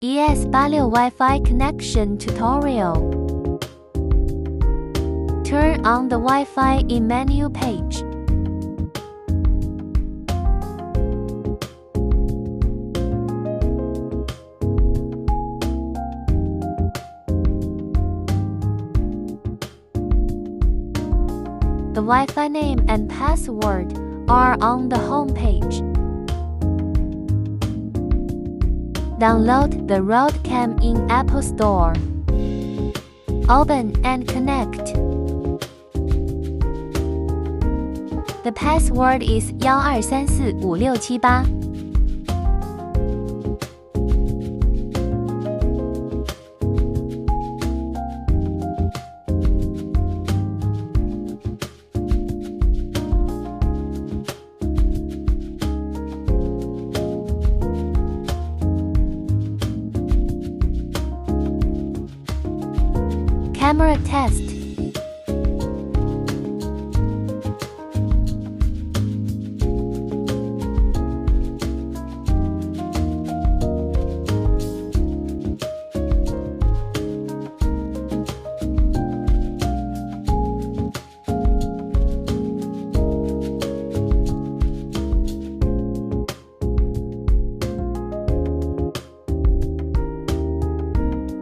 ES86 Wi-Fi connection tutorial. Turn on the Wi-Fi in menu page. The Wi-Fi name and password are on the home page. Download the RoadCam in Apple Store. Open and connect. The password is 12345678. Camera test.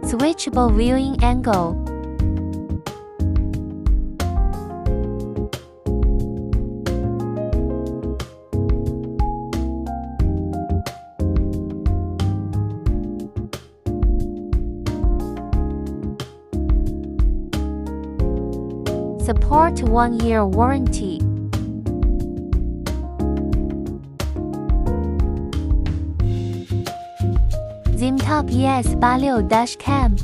Switchable viewing angle. Support 1-year warranty. Zimtop ES86-Cam.